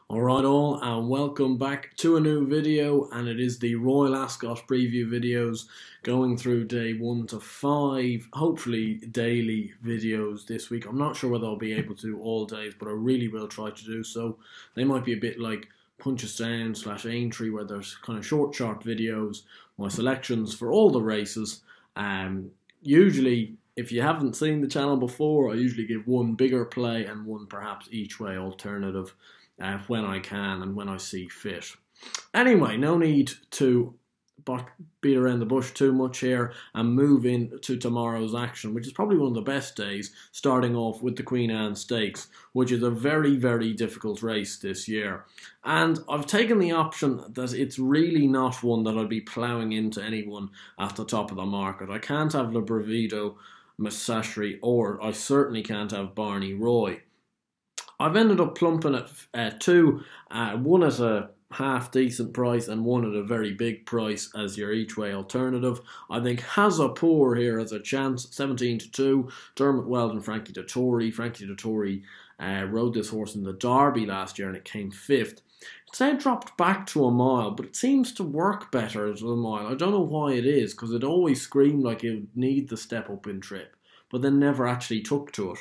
Alright all, and welcome back to a new video, and it is the Royal Ascot preview videos going through day 1 to 5, hopefully daily videos this week. I'm not sure whether I'll be able to do all days, but I really will try to do so. They might be a bit like Punchestown / Aintree, where there's kind of short videos, my selections for all the races. Usually, if you haven't seen the channel before, I usually give one bigger play and one perhaps each way alternative when I can and when I see fit. Anyway, no need to beat around the bush too much here and move into tomorrow's action, which is probably one of the best days, starting off with the Queen Anne Stakes, which is a very, very difficult race this year. And I've taken the option that it's really not one that I'd be ploughing into anyone at the top of the market. I can't have Le Bravido Massachri, or I certainly can't have Barney Roy. I've ended up plumping at two, one at a half decent price and one at a very big price as your each way alternative. I think Hazapur here has a chance, 17-2. Dermot Weldon, Frankie Dettori. Frankie Dettori rode this horse in the Derby last year and it came 5th. It's now dropped back to a mile, but it seems to work better as a mile. I don't know why it is, because it always screamed like it would need the step up in trip, but then never actually took to it.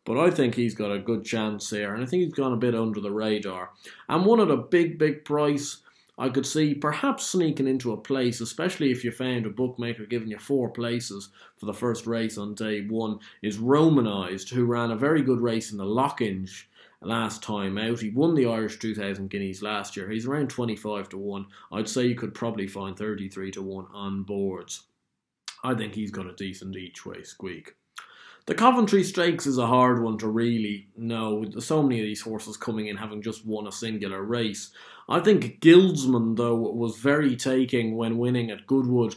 But I think he's got a good chance here, and I think he's gone a bit under the radar. And one at a big, big price, I could see perhaps sneaking into a place, especially if you found a bookmaker giving you 4 places for the first race on day 1, is Romanized, who ran a very good race in the Lockinge last time out. He won the Irish 2,000 guineas last year. He's around 25-1. I'd say you could probably find 33-1 on boards. I think he's got a decent each way squeak. The Coventry Stakes is a hard one to really know. There's so many of these horses coming in having just won a singular race. I think Guildsman, though, was very taking when winning at Goodwood.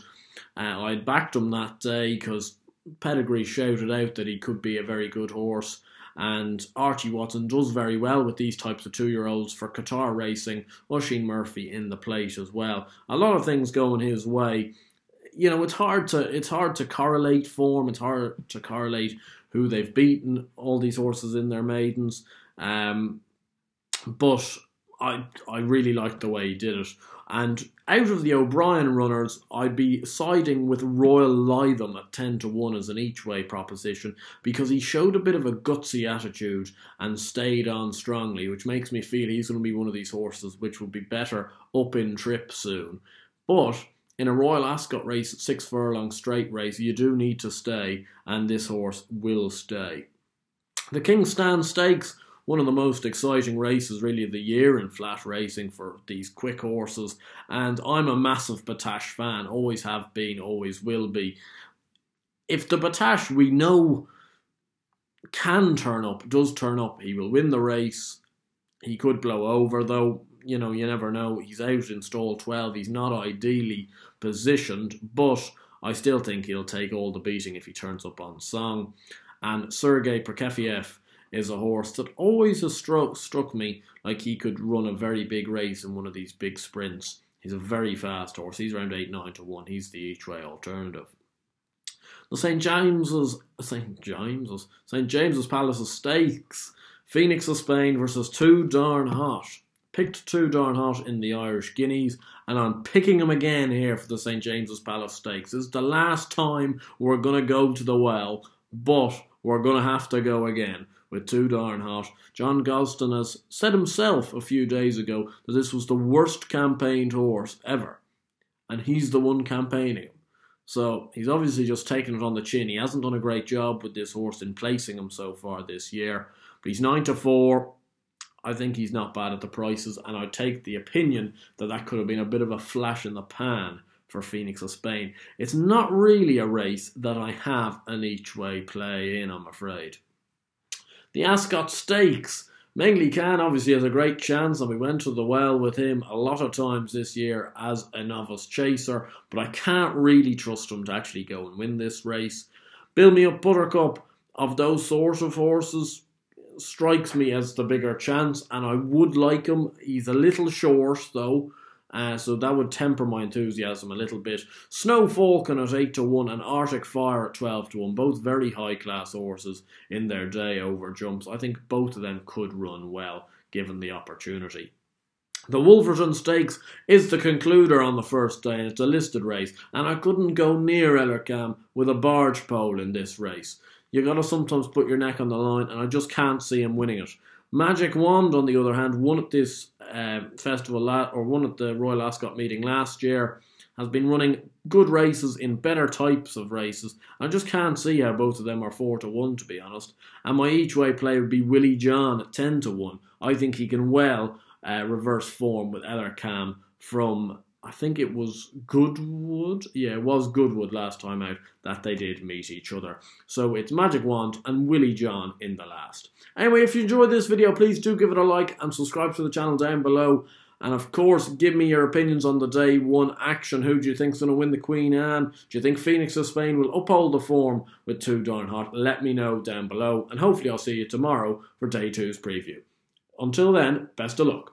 I'd backed him that day because Pedigree shouted out that he could be a very good horse. And Archie Watson does very well with these types of 2-year-olds for Qatar Racing. Oisin Murphy in the plate as well. A lot of things going his way. You know, it's hard to correlate form. It's hard to correlate who they've beaten, all these horses in their maidens. But I really liked the way he did it. And out of the O'Brien runners, I'd be siding with Royal Lytham at 10-1 as an each way proposition, because he showed a bit of a gutsy attitude and stayed on strongly, which makes me feel he's going to be one of these horses which will be better up in trip soon. But in a Royal Ascot race, 6 furlong straight race, you do need to stay, and this horse will stay. The King's Stand Stakes, one of the most exciting races really of the year in flat racing for these quick horses, and I'm a massive Batash fan, always have been, always will be. If the Batash we know can turn up, does turn up, he will win the race. He could blow over though. You know, you never know. He's out in stall 12. He's not ideally positioned, but I still think he'll take all the beating if he turns up on song. And Sergei Prokofiev is a horse that always has struck me like he could run a very big race in one of these big sprints. He's a very fast horse. He's around 8-9-1. He's the each way alternative. The St. James's Palace Stakes. Phoenix of Spain versus Too Darn Hot. Picked Too Darn Hot in the Irish Guineas, and I'm picking him again here for the St. James's Palace Stakes. This is the last time we're going to go to the well, but we're going to have to go again with Too Darn Hot. John Gosden has said himself a few days ago that this was the worst campaigned horse ever, and he's the one campaigning him. So he's obviously just taken it on the chin. He hasn't done a great job with this horse in placing him so far this year, but he's 9-4. I think he's not bad at the prices, and I take the opinion that that could have been a bit of a flash in the pan for Phoenix of Spain. It's not really a race that I have an each way play in, I'm afraid. The Ascot Stakes. Mengli Khan obviously has a great chance, and we went to the well with him a lot of times this year as a novice chaser, but I can't really trust him to actually go and win this race. Build Me Up Buttercup, of those sort of horses, strikes me as the bigger chance, and I would like him. He's a little short though, so that would temper my enthusiasm a little bit. Snow Falcon at 8-1 and Arctic Fire at 12-1, both very high class horses in their day over jumps. I think both of them could run well. given the opportunity. The Wolverton Stakes is the concluder on the first day, and it's a listed race, and I couldn't go near Ellercam with a barge pole in this race. You got to sometimes put your neck on the line, and I just can't see him winning it. Magic Wand, on the other hand, won at this won at the Royal Ascot Meeting last year, has been running good races in better types of races. I just can't see how both of them are 4-1, to be honest. And my each way play would be Willie John at 10-1. I think he can well reverse form with Ellercam from, I think it was Goodwood. Yeah, it was Goodwood last time out that they did meet each other. So it's Magic Wand and Willie John in the last. Anyway, if you enjoyed this video, please do give it a like and subscribe to the channel down below. And of course, give me your opinions on the day one action. Who do you think's going to win the Queen Anne? Do you think Phoenix of Spain will uphold the form with 2 Darn Hot? Let me know down below. And hopefully I'll see you tomorrow for day 2's preview. Until then, best of luck.